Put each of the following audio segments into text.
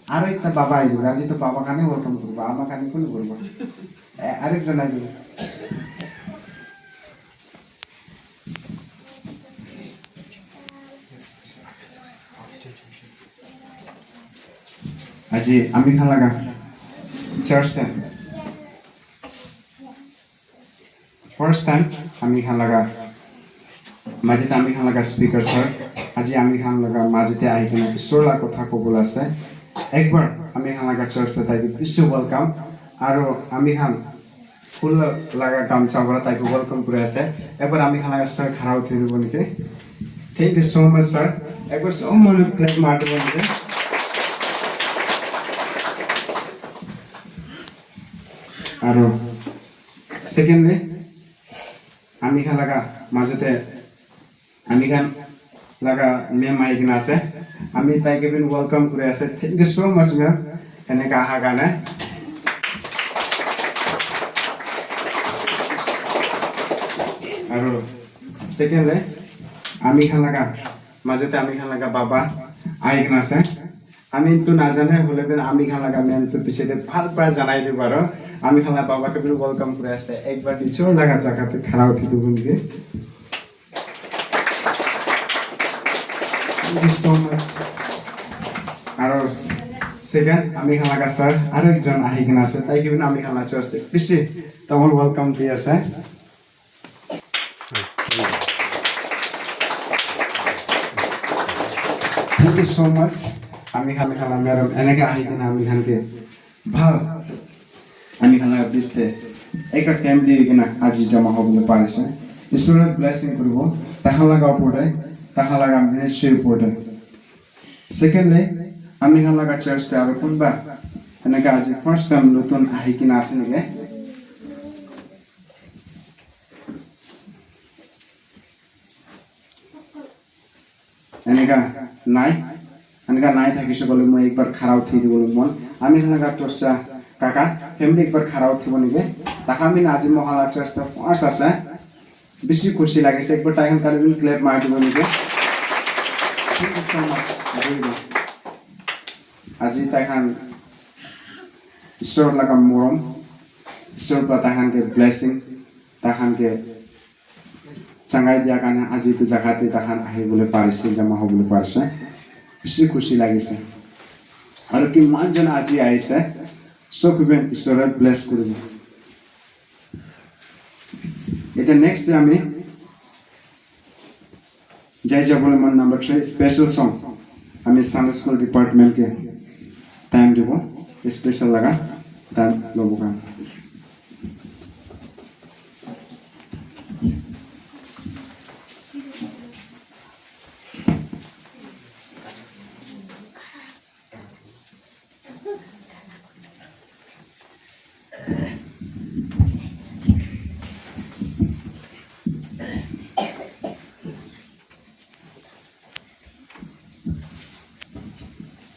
আরো একটা বাবা আইজবে আজি তো বাবা খানে ওয়েলকাম করবো আমার খানে কোন করবো আরেকজন আইজবে আজি আমি খান লাগা চার্চ টাইম ফার্স্ট টাইম আমি খান লাগা মাঝে আমি খান লাগা স্পিকার স্যার আজি আমি খান লাগা মাঝেতে আহি কিনে ঈশ্বরলা কথা কবল আছে একবার আমি খান লাগা চার্চতে তাইকে বিশ্ব ওয়েলকাম আর আমি খান ফুল লাগা গামছা ভরা তাইকে ওয়েলকাম করে আছে একবার আমি খান লাগা স্যার খারাপ উঠে দেবো নাকি থ্যাংক ইউ সো মাচ স্যার একবার সো মনে ক্ল্যাপ মার দেবো নাকি আর সেকেন্ডলি আমি খান লাগা মাঝেতে আমি খান লাগা মেম আহি কিনে আছে আমি তাইকে বিন ওয়েলকাম করে আছে থ্যাংক ইউ সো মাচ মেম এনেকা আহা কাৰণে আৰু সেকেন্ডলি আমি খান লাগা মাঝেতে আমি খান লাগা বাবা আহি কিনে আছে আমি তো নাজানে হলে বিন আমি খান লাগা মেম তো পিছতে ভাল পৰা জানাই দিব আৰু আমি খান লাগা বাবাকে বিন ওয়েলকাম করে আছে একবার নিচেও লাগা জায়গাতে খাড়া উঠি দেব নাকি Thank you so much. আৰু সেকেন্ড আমি খান লাগা স্যার আরেকজন আহি কিনে আছে তাই কি আমি খান লাগা চার্চতে বেশি তখন ওয়েলকাম দিয়ে আছে থ্যাংক ইউ সো মাচ আমি খান লাগা ম্যাডাম এনেকে আহি কিনে আমি খানকে ভাল আমি খান লাগা দিতে একটা টাইম দিয়ে কিনা আজি জমা হবলৈ পাৰিছে ঈশ্বৰে ব্লেসিং কৰিব তাহান লাগা ওপৰতে তাহান লাগা মিনিষ্ট্ৰিৰ ওপৰতে সেকেন্ডলি আমি খান লাগা চাৰ্চতে আৰু কোনবা এনেকা আজি ফার্স্ট টাইম নতুন আহি কিনা আছে নেকি এনেকা নাই থাকিছে বলে মই একবার খাড়া উঠি দিব মন আমি খান লাগা তোরসা কাকা ফ্যামিলি একবার খাড়া উঠিব নেকি তাকে আমি আজি মহালা চার্চতে ফার্স্ট আছে বেশি খুশি লাগিছে একবার টাইম কারণ ক্লেপ মার দিব নেকি থ্যাংক ইউ সো মাচ আজি তাইখান ঈশ্বর লাগা মরম ঈশ্বর পৰা তাহানকে ব্লেসিং তাহানকে চাঙ্গাই দিয়া কাৰণে আজি তো জাগাতে তাহান আহিবলৈ পাৰিছে জমা হ'বলৈ পাৰিছে বেছি খুশি লাগিছে আৰু কিমানজন আজি আহিছে চকুবে ঈশ্বৰে ব্লেস কৰিব এতিয়া নেক্সট আমি जय जबले मन नंबर 3 स्पेशल सॉन्ग हमें संडे स्कूल डिपार्टमेंट के टाइम देबो स्पेशल लगा टाइम लोगों का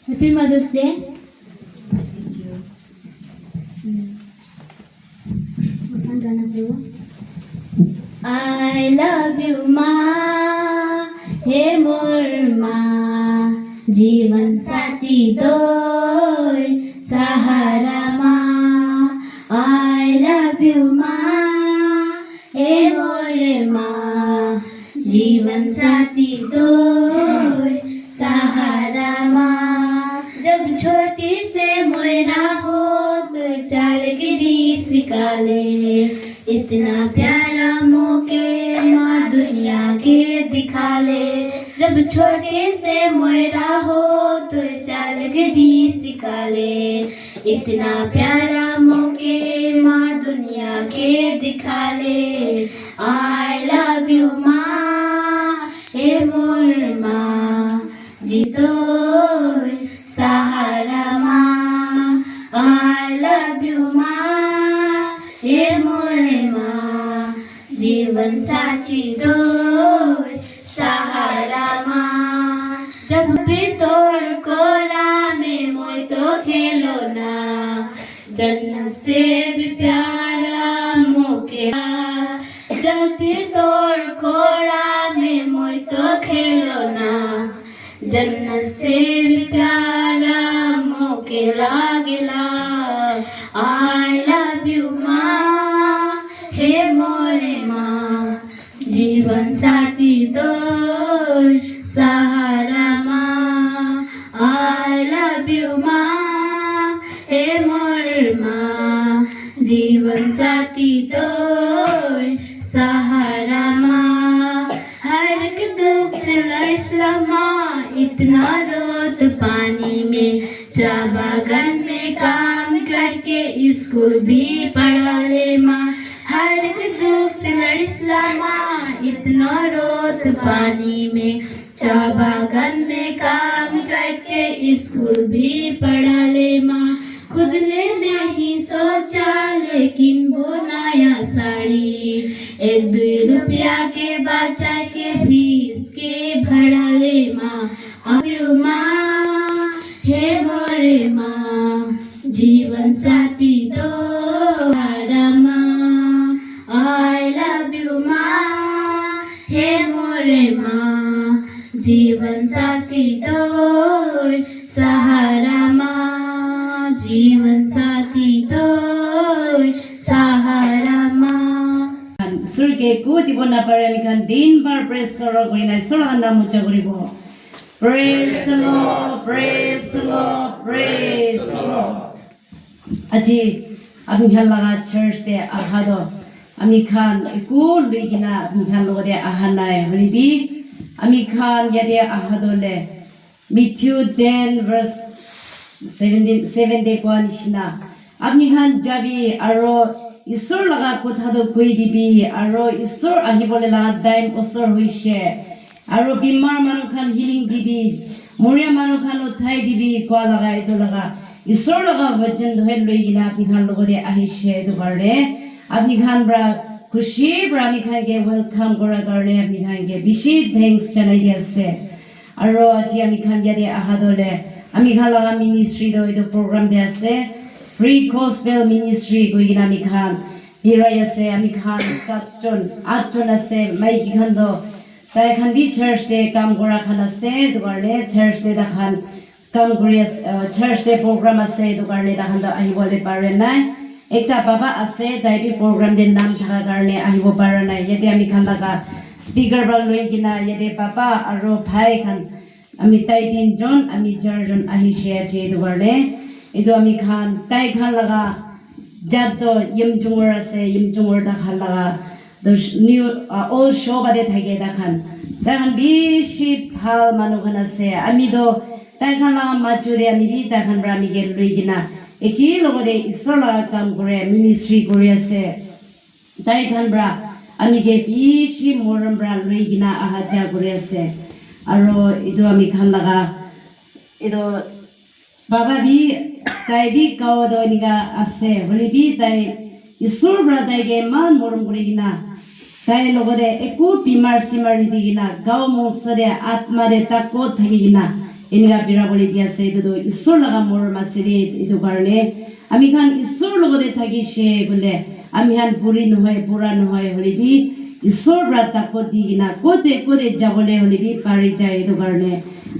Happy Mother's Day. I love you, Ma. Hey, more Ma. जीवन साथी दोय सहारा Ma. I love you, Ma. Hey, more Ma. जीवन साथी दोय सहारा Ma. जब छोटी से मोरा हो तो चाल गिरी सिकाले इतना प्यारा मौके माँ दुनिया के दिखा ले जब छोटे से मोरा हो तो चाल गिरी सिखा ले इतना प्यारा मौके माँ दुनिया के दिखा ले आई लव यू माँ हे मोर माँ जीतो सहारा माँ आई लव यू माँ हे मोर माँ जीवन साथी दो सहारा माँ जब भी तोड़ कोरा में मोय तो खेलो ना जन्नत से भी प्यारा मोके जब भी तोड़ कोरा में मोय तो खेलो ना जन्नत से भी प्यारा मोके गेला गेला I love you माँ हे मोरे माँ जीवन साथी तो सहारा माँ I love you माँ हे मोरे माँ जीवन साथी तो सहारा माँ हर एक दुख से लड़सला माँ इतना रोत पानी में चाय बागान में काम करके स्कूल भी पढ़ा ले माँ हर एक दुख से लड़सला माँ इतना रोत पानी में चाय बागान में काम करके स्कूल भी पढ़ा ले माँ खुद ने नहीं सोचा लेकिन वो नया साड़ी 1-2 रुपया के बचा के फीस के भरा ले माँ अभी माँ हे मोरे माँ जीवन साथी तो हरा माँ I love you माँ हे मोरे माँ जीवन साथी तो सहारा माँ जीवन साथी तो सहारा माँ surge kuti bona pare amikhan din bar praise soro gorina soro naam ucha goribo praise the Lord praise the Lord praise the Lord aji amikhan laga church te ahado amikhan ikul ligina amikhan logode ahanai holibi amikhan yade ahadole Matthew 10 verse 17 ko nishina amikhan jabi aro Isor laga kothado koi dibi aro isor ahibole laga daim osor hoise aro bimar manukhan healing dibi moria manukhan uthai dibi kwa laga eto laga isor laga vajan dhoe loigina apnikhan logode ahise eto karone apnikhan bra khushi bra amikhan ke welcome kora karone apnikhan ke bishi thanks janai ase aro aji amikhan yade ahadole amikhan laga ministry do eto program de ase Free Gospel Ministry goigina amikhan hiraya se amikhan 7-8 ase maiki khan do tai khan di church de kam gora khan ase dugarle church de dakhan kam gori church de program ase dugarle dakhan do ahibole pare nai ekta baba ase tai bi program de nam thaka karone ahibo pare nai yete amikhan laga speaker bal loigina yete baba aro bhai khan ami tai tin jon ami jon ahise je dugarle Itu amikhan tai khan laga jaddo yimjungor ase yimjungor da khan laga those new old show bade thage da khan bishi bhal manukhan ase ami do tai khan laga majure ami bi tai khan ra mi ge loigina eki logode isor laga kam kore ministry kore ase tai khan bra ami ge bishi moram bra loigina ahaja kore ase aro itu amikhan laga itu baba bi tai bi kaw do niga ase holi bi tai isur bra tai ge man morom gorigina tai logode eku bimar simar digina gaw monsare atma de takko thagina eniga bira boli dia se do isur laga morom asire edu karone ami khan isur logode thagi she bole ami han puri nohoy pura nohoy holi bi isur bra takko digina kote jabole holi bi pari jai edu karone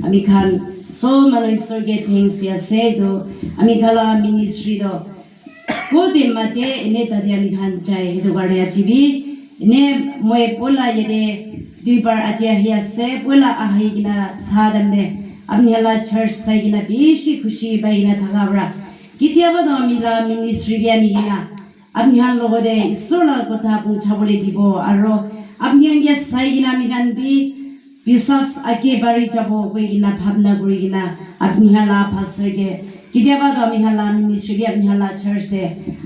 ami khan so mano isor ge things dia se do ami khala ministry do kote mate ene tadi ami khan jai edu garne achibi ene moe pola yede duibar achi ahia se pola ahi gina sadam ne ami hala church sai gina bishi khushi baina thagabra kitiaba do ami la ministry ge ani gina ami han logode isor la kotha puchabole dibo aro ami ange sai gina ami kan bi Bisas ake bari jabo goigina bhabna gorigina apni hala pastor ge kidiaba do ami hala ministry ami hala church de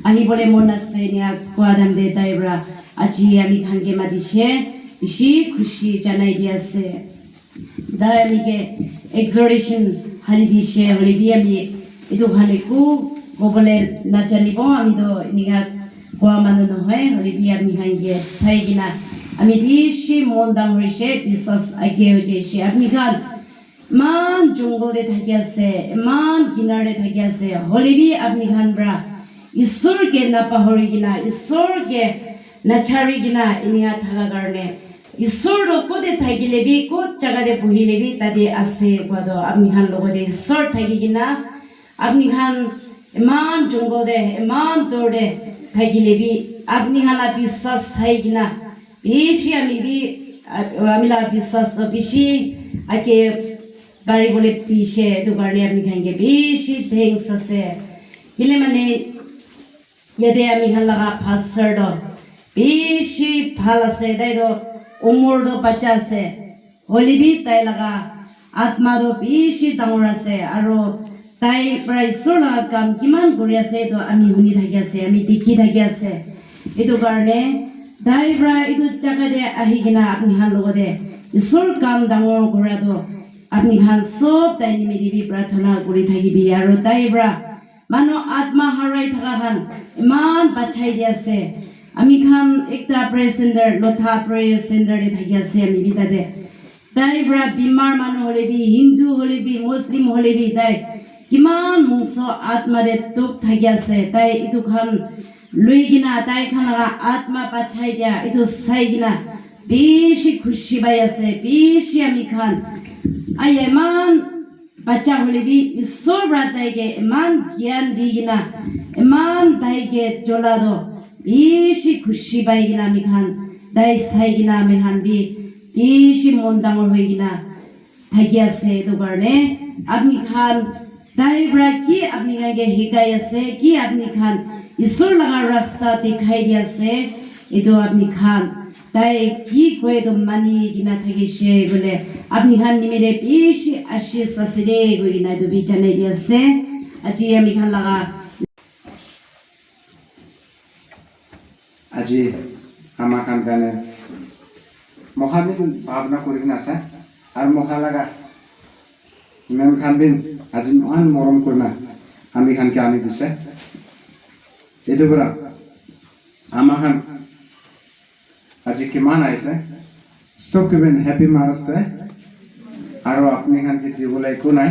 ahi bole mona se nia kwadam de daibra aji ami khange madise bishi khushi janai dia se da ami ge exhortation hali dise holi bi ami itu khane ku gobole na jani bo ami do niga kwa manu no hoy holi bi ami khange sai gina Ami bishi mondam hoise bisas ageo jeshi apni khan man jungle de thakiase man kinar de thakiase holibi apni khan bra isor ke na pahori gina isor ke na chari gina inia thaga karne isor ro kode thagile bi ko jaga de buhile bi tadi ase kwado apni khan logode isor thagi gina আপনি খান ইমান জঙ্গলে ইমান দৌড়ে থাকিলে B আপনি খালা বিশ্বাস চাই কিনা বেশি আমি বিশ্বাস বেশি আগে গাড়ি বলে পিছে এইটো কাৰণে আপনি খাইকে বেশি থ্যাংকস আছে হিলে মানে ইয়াতে আমি খান লাগা ফাৰ্ষ্ট বেশি ভাল আছে তাই তো উমৰটো বাচ্চা আছে হলিবি তাই লাগা আত্মাৰো বেশি ডাঙৰ আছে আৰু তাই প্ৰায় ঈশ্বৰ লগা কাম কিমান কৰি আছে এইটো আমি শুনি থাকি আছে আমি দেখি থাকি আছে এইটো কাৰণে তাই প্ৰায় এইটো জাগাতে আহি কিনা আপুনি খান লগতে ঈশ্বৰ কাম ডাঙৰ কৰাটো আপনি খান সব তাই নিমিলিবি প্ৰাৰ্থনা কৰি থাকিবি আৰু তাই পৰা মানুহ আত্মা হাৰাই থকা খান ইমান বাচাই দি আছে আমি খান একটা প্ৰেয়াৰ চেণ্টাৰ লথা প্ৰেয়াৰ চেণ্টাৰতে থাকি আছে আমি বিতাতে তাই পৰা বিমাৰ মানুহ হলেবি হিন্দু হলেবি মুছলিম হলেবি তাই কিমান মংস আত্মাৰে তোক থাকি আছে তাই এইটো খান লৈ কিনা তাই খান আত্মা বাচাই দিয়া এইটো চাই কিনা বেশি খুশি পাই আছে বেশি আমি খান আই ইমান বাচ্চা হলেবি ঈশ্বৰ পৰা তাইকে ইমান জ্ঞান দি কিনা ইমান তাইকে জ্বলাদ বেশি খুশি পাই কিনা আমি খান তাই চাই কিনা আমি খান বেশি মন ডাঙৰ হৈ কিনা থাকি আছে এইটো কাৰণে আপনি খান তাই পৰা কি আপনি কাকে শিকাই আছে কি আপনি খান ঈশ্বৰ লগা ৰাস্তা দেখাই দি আছে এইটো আপনি খান তাই কি কয় তো মানি কিনা থাকিছে বোলে আপনি খান নিমিলে বেশি আশীষ আছে দে গৈ কিনা এইটো বিচানাই দি আছে আজি আমি খান লগা আজি আমাৰ খান গানে মহাবিন ভাৱনা কৰি কিনে আছে আৰু মহা লগা মেম খান বিন আজি ইমান মৰম কৰি না আমি খানকে আনি দিছে এইটো পৰা আমাৰ খান আজি কিমান আহিছে চব কিবেন হেপী মাৰ্চ ডে আৰু আপুনি খানকে দিবলৈ একো নাই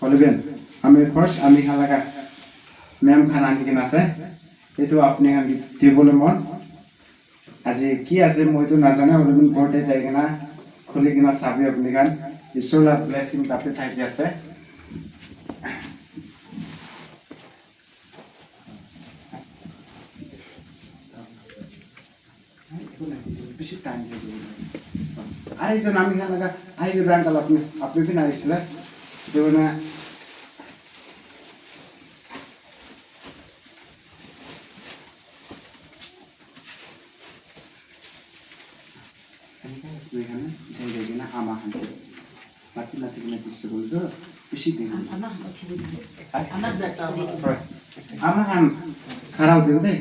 হলিবেন আমি ফাৰ্ষ্ট আমি খান লগা মেম খান আনি কিনে আছে এইটো আপুনি খানকে দিবলৈ মন আজি কি আছে মইতো নাজানো হলিবেন ঘৰতে যাই কিনা খুলি কিনা চাবি আপুনি খান ঈশ্বৰৰ ব্লেছিং তাতে থাকি আছে বেশি টাইম দিয়ে আরেকজন আমি খান লাগা আই যে ব্যাংকাল আপনি भी আইছিল তো না এখানে যাই যাই না আমা খান বাকি না থেকে না দিছে বলতো বেশি দিন আমা খান খারাপ দিও দে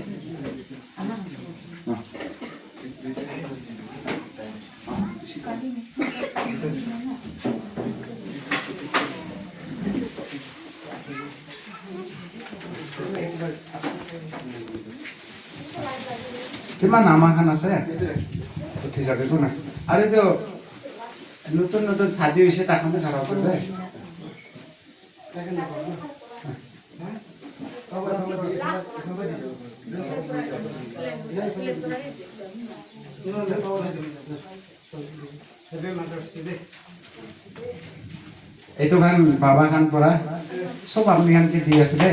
কিমান আমাৰ খান আছে উঠি যাবে তো না আরে তো নতুন নতুন শাদি হইছে তাখানে খারাপ করবে এইটো খান বাবা খান পৰা সব আপনি খানকে দি আছে দে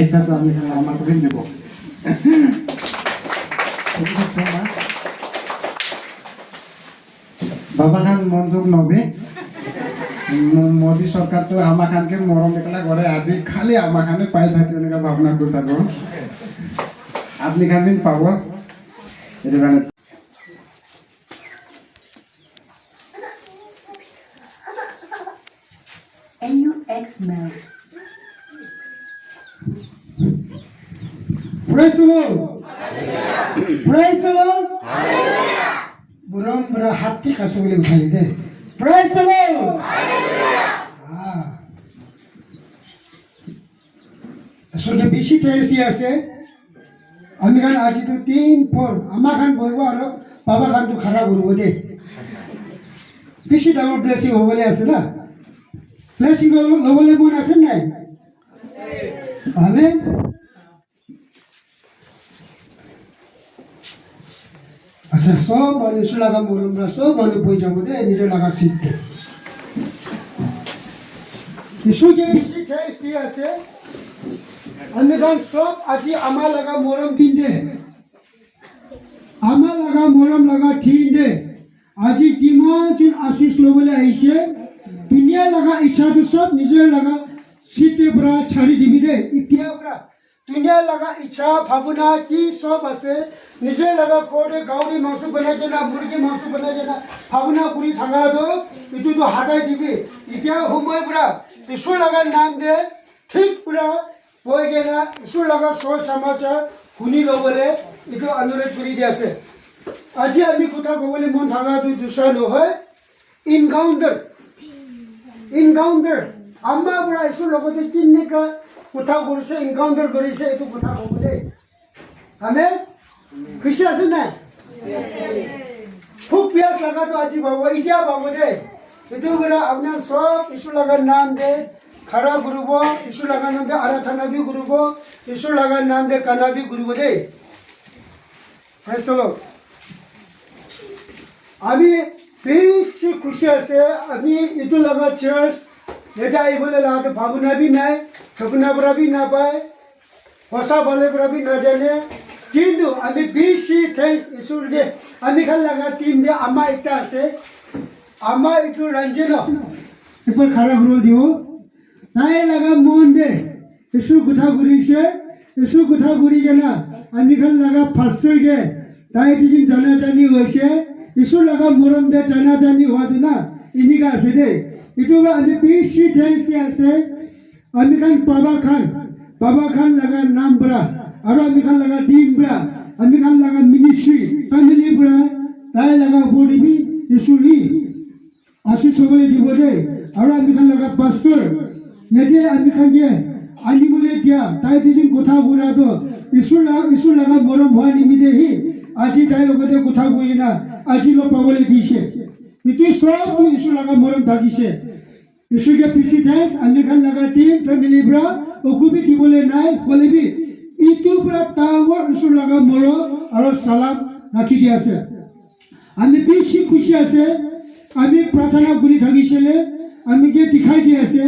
এইটাতো আমি আমাকে দিন দেব বাবা খান মনযোগ নবে মোদী সরকার তো আমা খানকে মরম একলা করে আজি খালি আমা খানে পাই থাকে এনেকা ভাবনা করে থাকো আপনি খাবেন পাব এটা মানে NUX-MED. Praise the Lord. Praise the Lord. Buram bura hati kasih boleh utai deh. Praise the Lord. Sudah bisi praise dia se. Ami kan aji tu 3-4. Ama kan boiwa aro baba kan tu khara guru deh. Bisi dalam blessing ho boleh ase na. Blessing lo boleh pun ase nai. Amen. अच्छा सब मानुष लगा मोरम र सब मानु बोइ जाबो दे निजे लगा सिद्धे यीशु के विषय थे इसलिए से अन्यगण सब আজি आमा लगा मोरम दिन दे आमा लगा मोरम लगा ठीक दे আজি किमान जिन आशीष लोबले आइसे दुनिया लगा इच्छा तो सब निजे लगा सिद्धे बरा छाड़ी दिबी दे इतिया बरा दुनिया लगा इच्छा भावना की सब আছে निजे लगा कोडे गाउरी मांस बनाई देना मुर्गी मांस बनाई देना भावना पूरी थांगा दो इतु तो हटाई दिबी इतिया हुमय पुरा ईश्वर लगा नाम दे ठीक पुरा बोय गेना ईश्वर लगा सो समाचार हुनी लबले इतु अनुरोध करी दे আছে আজি আমি কথা কবলে মন থাকা দুই দুসরা নহয় ইনকাউন্টার আম্মা পুরা ईश्वर লগতে তিননেকা কথা কৰিছে এনকাউন্টাৰ কৰিছে এইটো কথা ক'ব দেই আমেন খুশি আছে না খুব পিয়াস লাগাতো আজি বাবু ইতিয়া বাবু দেই এইটো বলে আপনার সব ঈশ্বর লাগার নাম দে খারা গুরুব ঈশ্বর লাগার নাম দে আরাধনা বি গুরুব ঈশ্বর লাগার নাম দে কানা বি গুরুব দেই প্রেজ দ্য লর্ড আমি বেশি খুশি আছে আমি এইটো লাগা চার্চ এটা এই বলে লাগাতে ভাবনা বি নাই सपना बरा भी ना पाए होसा बोले बरा भी ना जाने किंतु अभी बीसी थैंक्स ईश्वर दे अभी खाल लगा टीम दे अम्मा इतना से अम्मा इतु रंजनो इपर खरा हुरो दियो नाय लगा मोन दे ईश्वर कुथा गुरी जना अभी खाल लगा फास्टर के ताई टीचिंग जाना जानी वैसे ईश्वर लगा मोरम दे जाना जानी हुआ तो ना इन्हीं का से दे इतु अभी बीसी थैंक्स दे से আমি খান বাবা খান লাগা নাম বড়া আর আমি খান লাগা টিম বড়া আমি খান লাগা মিনিস্ট্রি ফ্যামিলি বড়া তাই লাগা বডিবি ইসুরি আশিস বলে দিব দে আর আমি খান লাগা পাস্টর এতে আমি খান যে আনি বলে দিয়া তাই দিন কথা বড়া তো ইসুর লাগা মরম হওয়া নিমিতে হি আজি তাই লগতে কথা কই না আজি লো পাবলে দিছে ইতি সব ইসুর লাগা মরম থাকিছে ईश्वर के पीछे थैंक्स अन्य खान लगा टीम फैमिली ब्रा ओकुबी की बोले नाइ बोले भी इतु ब्रा टावर ईश्वर लगा मोरो और सलाम राखी दिया से आमी बेशी खुशी আছে আমি प्रार्थना करी থাকিছিলে আমি के दिखाई दिया से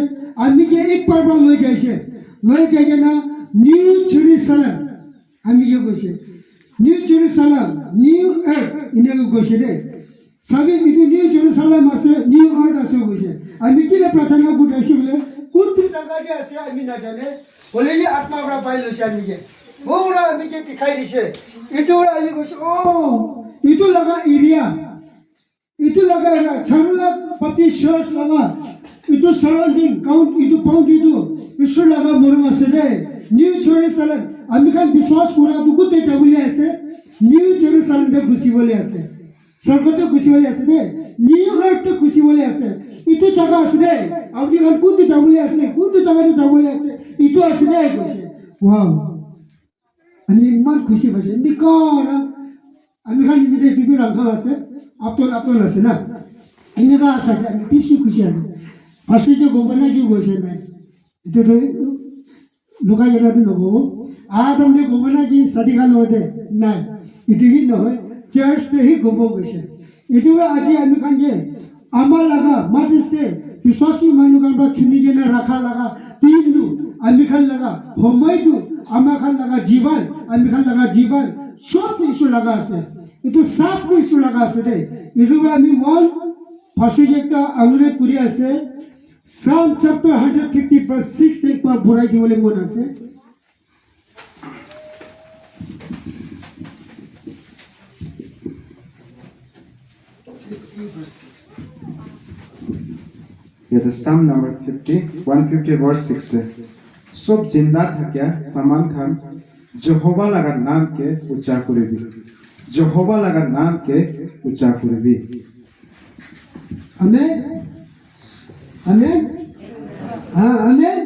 আমি के एक बार লৈ যাইছে লৈ যাই না নিউ জেরুজালেম আমি के কৈছে নিউ জেরুজালেম নিউ আর্থ ইনে কৈছে দে सभी इधर न्यू जेरूसलम आसे न्यू अर्थ आसे बोले आमी किले प्रार्थना गुडाइसे बोले कुंतु जगह दे आसे आमी ना जाने बोले भी आत्मा बड़ा पाइलो से आमी के बोरा आमी के दिखाई दिसे इतो आमी कोसे ओ इतो लगा एरिया इतो लगा छानुला पति शर्स लगा इतो सराउंडिंग काउंट इतो पाउंड इतो ईश्वर लगा मोरम आसे दे न्यू जेरूसलम आमी का विश्वास पूरा दुकुते जाबुले आसे न्यू जेरूसलम दे खुशी बोले आसे सरकते खुशी वाले आसे दे न्यू अर्थ तो खुशी वाले आसे इतो जगह आसे दे आउडी खान कुंतु जाबुले आसे कुंतु जगह दे जाबुले आसे इतो आसे दे कोसे वाव आमी मान खुशी बसे निकोरा आमी खान निमिते बिबि रंखा आसे आपन आसे ना इनेका आसे आमी बिसि खुशी आसे फासे जो गोबना की गोसे ना इतो तो लुका जरा दिन नगो आदम दे गोबना की सदी खान होते ना इतो ही न होय चर्च ते ही गोबो গৈছে এটুরা আজি আমি কাঙ্গে আমার লাগা মাটিসতে বিশ্বাসী মানুষ কারবা ছুনি কেনা রাখা লাগা কিন্তু আমি খান লাগা লাগা সময়টো আমাৰ খান লাগা জীৱন আমি খান লাগা জীৱন সব ইছ্যু লাগা আছে এইটো শাস্ত্ৰ ইছ্যু লাগা আছে দেই এইটো আমি মন ফাঁসি একটা অনুৰোধ কৰি আছে Psalm chapter 150 verse 6 take পৰা বুঢ়াই দিবলৈ মন আছে It is Psalm number 150 verse 60. सब जिंदा थकिया समान खान यहोवा लगा नाम के ऊंचा करिबी यहोवा लगा नाम के ऊंचा करिबी Amen Amen Amen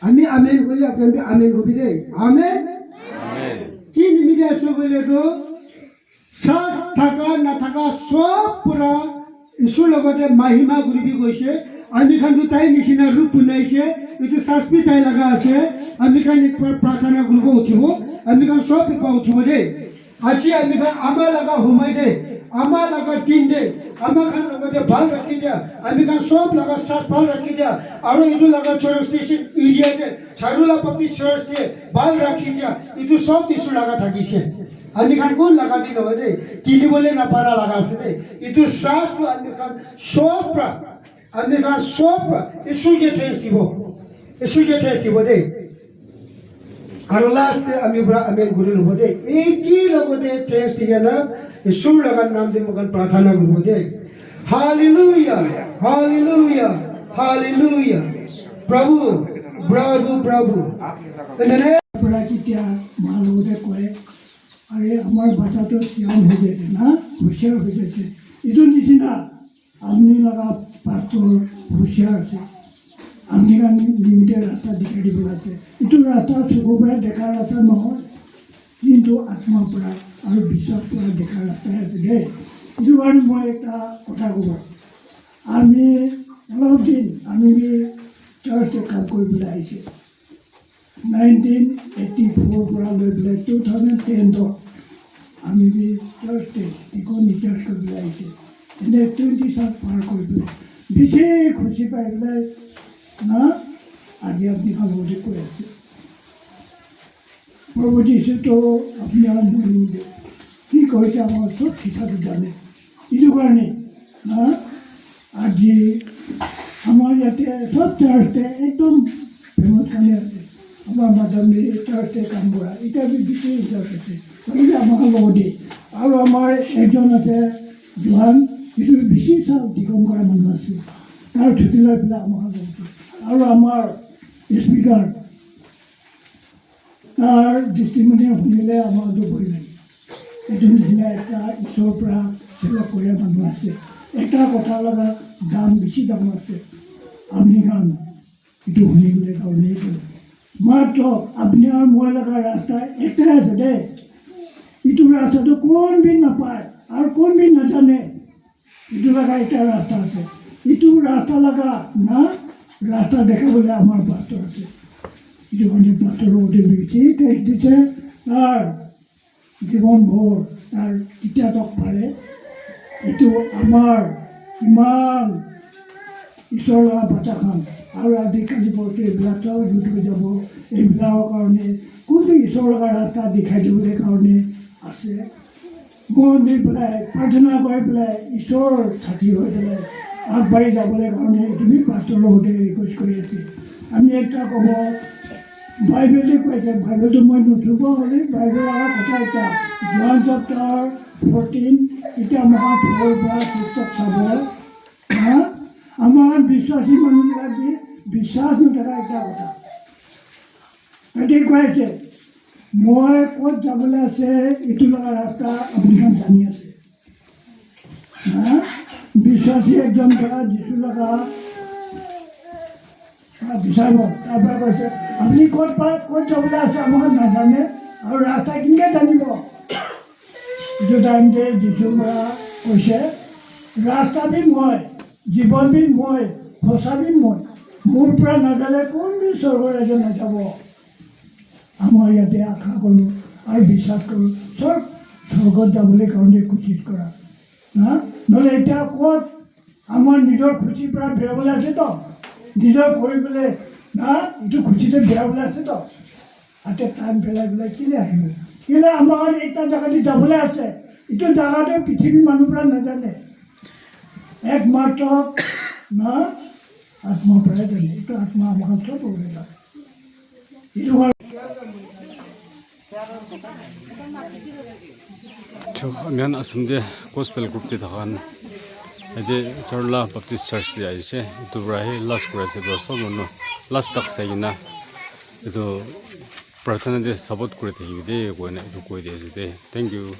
আমি আমেন বলে আপনি আমেন কবি দেই আমেন কি নিমিতে আছে বলে তো শ্বাস থাকা না থাকা সব পুরা ইছুৰ লগতে মাহিমা ঘূৰিবি গৈছে আমি খান তাই নিচিনা ৰূপ বনাইছে এইটো শাস্তি তাই লগা আছে আমি খান একবাৰ প্ৰাৰ্থনা কৰিব উঠিব আমি খান সব একবাৰ উঠিব দেই আজি আমি খান আমাৰ লগা সময় দে আমাৰ লগা দিন দে আমাৰ খান লগতে ভাল ৰাখি দিয়া আমি খান সব লগা শ্বাস ভাল ৰাখি দিয়া আৰু এইটো লগা চৰক ষ্টেচন এৰিয়াতে চাৰুলা পাতি চাৰ্চতে ভাল ৰাখি দিয়া এইটো সব ইছ্যু লগা থাকিছে আমি খান কোন লাগাবি নহয় দেই কিনিবলৈ নাপাৰা লগা আছে দেই এইটো শ্বাসটো আমি খান সব ইছ্যুকে ঠেচ দিব দেই আৰু লাষ্ট আমি আমি গুৰু ল'ব দেই এই কি লগতে ঠেচ দিয়ে না ইছ্যুৰ লগত নাম দি মোক প্ৰাৰ্থনা কৰিব দেই হালেলুয়া হালেলুয়া হালেলুয়া প্ৰভু প্ৰভু প্ৰভু এনে পৰা কেতিয়া মা লগতে কয় আরে আমার বাচ্চাটো জ্ঞান হয়ে যেতে না হুঁশিয়ার হয়ে যাচ্ছে এইটো নিচিনা আপনি লাগা পাত্র হুঁশিয়ার আছে আপনি কারণ লিমিটেড রাস্তা দেখাই দিব আছে এইটো রাস্তা চকুৰ পৰা দেখাৰ ৰাস্তা নহয় কিন্তু আত্মাৰ পৰা আৰু বিশ্বাস পৰা দেখাৰ ৰাস্তাই আছে দেই এইটো কাৰণে মই এটা কথা ক'ব আমি অলপ দিন আমি চাৰ্চতে কাম কৰিবলৈ আহিছোঁ 1984 পৰা লৈ পেলাই 2010 আমি চাৰ্চতে এখন ৰিচাৰ্জ কৰিবলৈ আহিছে এনে 20 সাল পাৰ কৰি পেলাই বেছি খুচি পাই পেলাই না আজি আপনি খালতে কৈ আছে প্ৰভু যীশুতো আপুনি আৰু মৰি দিয়ে কি কৈছে আমাৰ চব শিক্ষাটো জানে এইটো কাৰণে না আজি আমাৰ ইয়াতে চব চাৰ্চতে একদম ফেমাছ কাৰণে আছে আমাৰ মাদামে চাৰ্চতে কাম কৰা এতিয়া বেছি চাৰ্চ আছে গতিকে আমাৰ লগতে আৰু আমাৰ এজন আছে জোহান এইটো বেছি চাল দীঘল কৰা মানুহ আছে তাৰ ছুটি লৈ পেলাই আমাৰ লগতে আৰু আমাৰ স্পীকাৰ তাৰ দৃষ্টিমণি শুনিলে আমাৰতো ভয় লাগে এইটো নিচিনা এটা ঈশ্বৰৰ পৰা সেৱা কৰা মানুহ আছে এটা কথা লগা দাম বেছি দাম আছে আপুনি কাম এইটো শুনিবলৈ কাৰণেই কৰে মাত্ৰ আপুনি আৰু মই লগা ৰাস্তা এটাই আছে দেই এইটো ৰাস্তাটো কোনবিধ নাপায় আৰু কোনবিধ নাজানে এইটো লগা এটা ৰাস্তা আছে এইটো ৰাস্তা লগা না ৰাস্তা দেখাবলৈ আমাৰ পাত্ৰ আছে এইটো কাৰণে পাত্ৰৰ লগতে বেছি টেষ্ট দিছে তাৰ জীৱনভৰ তাৰ তিতাতক পাৰে এইটো আমাৰ ইমান ঈশ্বৰ লগা বাচ্চাখন আৰু আজিকালি বস্তু এইবিলাক যুদ্ধ হৈ যাব এইবিলাকৰ কাৰণে কোনটো ঈশ্বৰ লগা ৰাস্তা দেখাই দিবলৈ কাৰণে আছে মন দি পেলাই প্ৰাৰ্থনা কৰি পেলাই ঈশ্বৰ সাথী হৈ পেলাই আগবাঢ়ি যাবলৈ কাৰণে তুমি পাষ্টৰৰ লগতে ৰিকুৱেষ্ট কৰি আছে আমি এটা ক'ব বাইবেলে কৈছে বাইবেলটো মই নুঠুব হ'লে বাইবেল লগা কথা এটা জন চেপ্টাৰ 14 এতিয়া মহা 4 পৰা 6 চাব আমাৰ বিশ্বাসী মানুহবিলাক বিশ্বাস নথকা এটা কথা এটি কৈছে মই ক'ত যাবলৈ আছে এইটো লগা ৰাস্তা আপুনি জানি আছে বিশ্বাসী একজন পৰা যিটো লগা বিচাৰিব তাৰপৰা কৈছে আপুনি ক'ত যাবলৈ আছে আমাক নাজানে আৰু ৰাস্তা কেনেকৈ জানিব এইটো টাইমতে যিটো পৰা কৈছে ৰাস্তাবিধ মই জীৱনবিধ মই সঁচাবিধ মই মোৰ পৰা নাজানে কোনবিধ স্বৰ্গৰ এজন নাযাব আমাৰ ইয়াতে আশা কৰোঁ আৰু বিশ্বাস কৰোঁ চব স্বৰ্গত যাবলৈ কাৰণে কোচিত কৰা না নহ'লে এতিয়া ক'ত আমাৰ নিজৰ খুচিৰ পৰা ফেৰাবলৈ আছেতো নিজৰ কৰিবলৈ না এইটো খুচিতে বেয়া ওলাই আছে তো হাতে টাইম পেলাই পেলাই কেলে আহিব কেলে আমাৰ এটা জেগাতে যাবলৈ আছে এইটো জেগাতে পৃথিৱীৰ মানুহবিলাক নাজানে একমাত্ৰ না আত্মাৰ পৰাই জানে এইটো আত্মা আমাৰ চব ওলাই যায় এইটো Amihan asumde gospel group ti thakan ede Chorla Baptist Church di aise itu brahe last kurase do so no last tak sayina itu prarthana de sabot kurate hide ko na itu koi de thank you